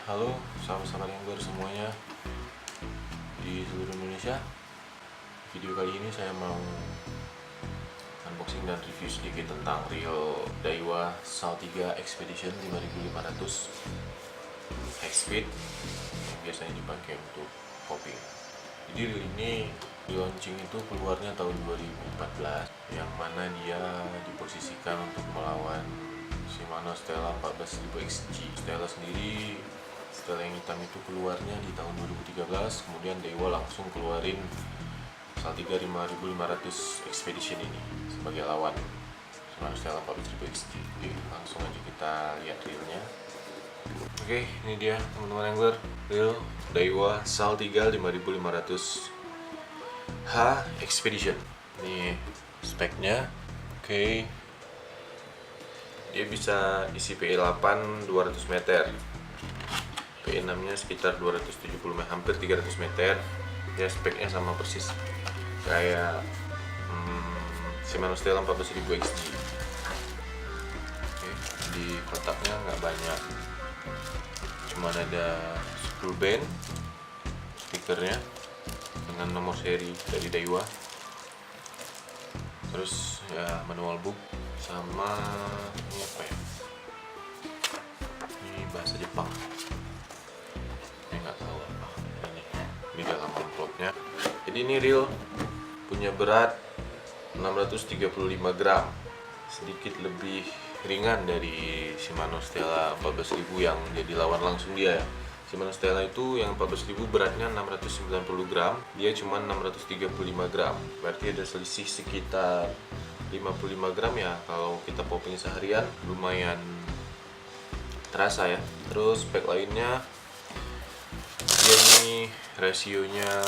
Halo, sahabat-sahabat Angler semuanya di seluruh Indonesia. Video kali ini saya mau unboxing dan review sedikit tentang reel Daiwa SAL3 Expedition 5500 high speed yang biasanya dipakai untuk popping. Jadi reel ini di launching itu keluarnya tahun 2014, yang mana dia diposisikan untuk melawan Shimano Stella 14000 XG. Stella sendiri, Stella yang hitam itu keluarnya di tahun 2013, kemudian Daiwa langsung keluarin SAL3 5500 Expedition ini sebagai lawan Shimano Stella 14000 XG. Oke, langsung aja kita lihat reelnya. Oke, ini dia teman-teman angler, reel Daiwa SAL3 5500 H Expedition. Ini speknya. Oke, dia bisa isi PE8 200 meter, PE6 nya sekitar 270 meter, hampir 300 meter. Ya, speknya sama persis kayak Shimano Stella 14000 XG. Oke, di kotaknya nggak banyak, cuma ada spool band, stikernya dengan nomor seri dari Daiwa, terus ya manual book, sama ini apa ya, ini bahasa Jepang, saya nggak tahu apa ini di dalam amplopnya. Jadi ini reel punya berat 635 gram, sedikit lebih ringan dari Shimano Stella 14000 yang jadi lawan langsung dia ya. Shimano Stella itu yang 14000 beratnya 690 gram, dia cuma 635 gram, berarti ada selisih sekitar 55 gram ya. Kalau kita popping seharian lumayan terasa ya. Terus spek lainnya, dia ini rasionya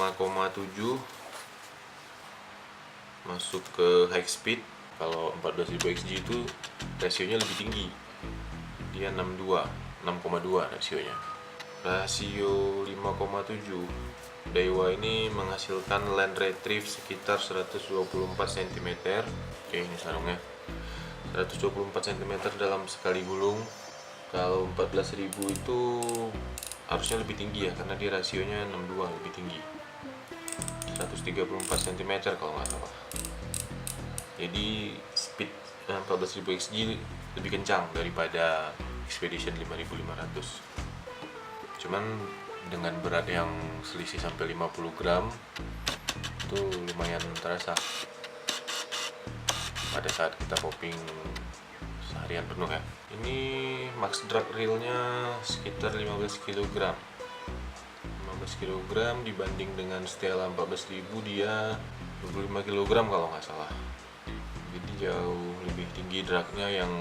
5,7 masuk ke high speed. Kalau 14000 XG itu rasionya lebih tinggi, dia 6,2 rasionya. Rasio 5,7, Daiwa ini menghasilkan land retrieve sekitar 124 cm. Oke, ini sarungnya 124 cm dalam sekali gulung. Kalau 14000 itu harusnya lebih tinggi ya, karena dia rasionya 62, lebih tinggi, 134 cm kalau nggak salah. Jadi speed 14000 XG lebih kencang daripada Expedition 5500. Cuman dengan berat yang selisih sampai 50 gram itu lumayan terasa pada saat kita popping seharian penuh ya. Ini max drag reelnya sekitar 15 kg. 15 kg dibanding dengan Stella 14000 dia 25 kg kalau nggak salah. Jadi jauh lebih tinggi dragnya yang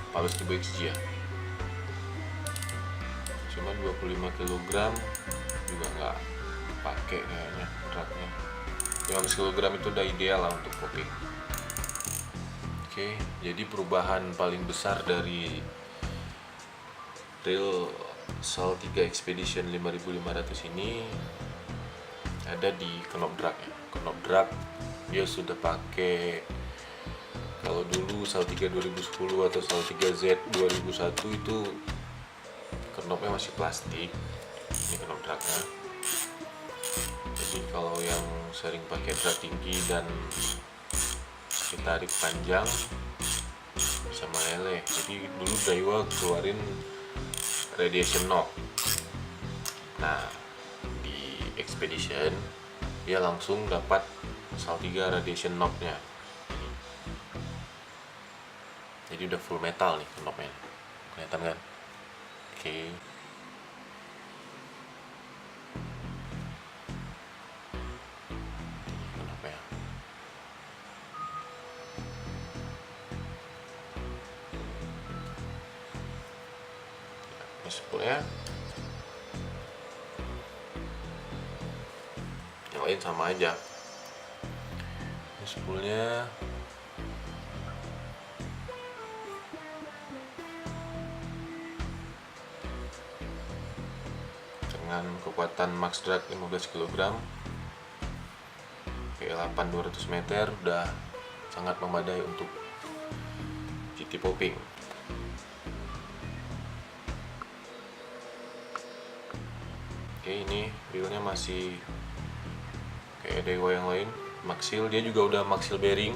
14000 XG ya. Cuma 25 kg juga nggak pakai kayaknya dragnya. 15 kg itu udah ideal lah untuk popping. Oke, jadi perubahan paling besar dari reel SAL3 Expedition 5500 ini ada di knop drag ya. Knop drag dia sudah pakai, kalau dulu SAL3 2010 atau SAL3Z 2001 itu knopnya masih plastik. Ini knop dragnya. Jadi kalau yang sering pakai drag tinggi dan tarik panjang bisa meleleh. Jadi dulu Daiwa keluarin radiation knob. Nah, di Expedition dia langsung dapat SAL3 radiation knob-nya. Jadi udah full metal nih knobnya. Kelihatan kan? Oke. Knobnya. Ini spoolnya. Yang lain sama aja. Ini spoolnya. Dengan kekuatan max drag 15 kg, PE8 200 meter udah sangat memadai untuk GT popping. Oke, ini wheelnya masih kayak Daiwa yang lain. Maxil, dia juga udah Maxil bearing.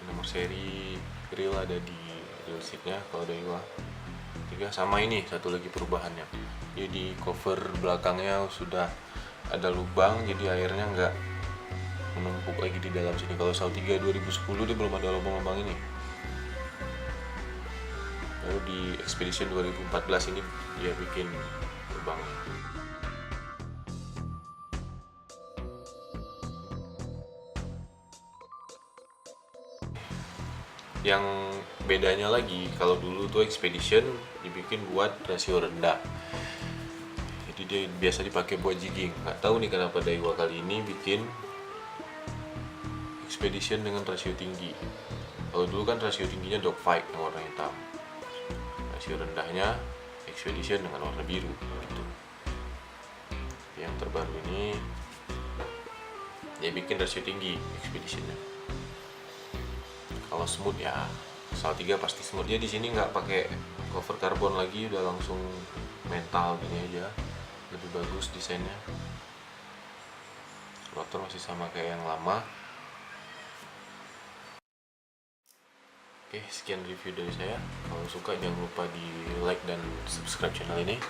Nomor seri grill ada di grill seatnya kalau Daiwa. Tiga sama ini satu lagi perubahannya. Jadi cover belakangnya sudah ada lubang, jadi airnya nggak menumpuk lagi di dalam sini. Kalau Saltiga 2010 dia belum ada lubang-lubang ini. Lalu di Expedition 2014 ini dia bikin lubang. Yang bedanya lagi, kalau dulu tuh Expedition dibikin buat rasio rendah, jadi dia biasa dipakai buat jigging. Nggak tahu nih kenapa Daiwa kali ini bikin Expedition dengan rasio tinggi. Kalau dulu kan rasio tingginya Dogfight yang warna hitam, rasio rendahnya Expedition dengan warna biru gitu. Yang terbaru ini dia bikin rasio tinggi Expeditionnya. Kalau smooth ya Saltiga pasti smooth. Dia di sini nggak pakai cover karbon lagi, udah langsung metal gini aja, lebih bagus desainnya. Rotor masih sama kayak yang lama. Oke, sekian review dari saya. Kalau suka jangan lupa di like dan subscribe channel ini.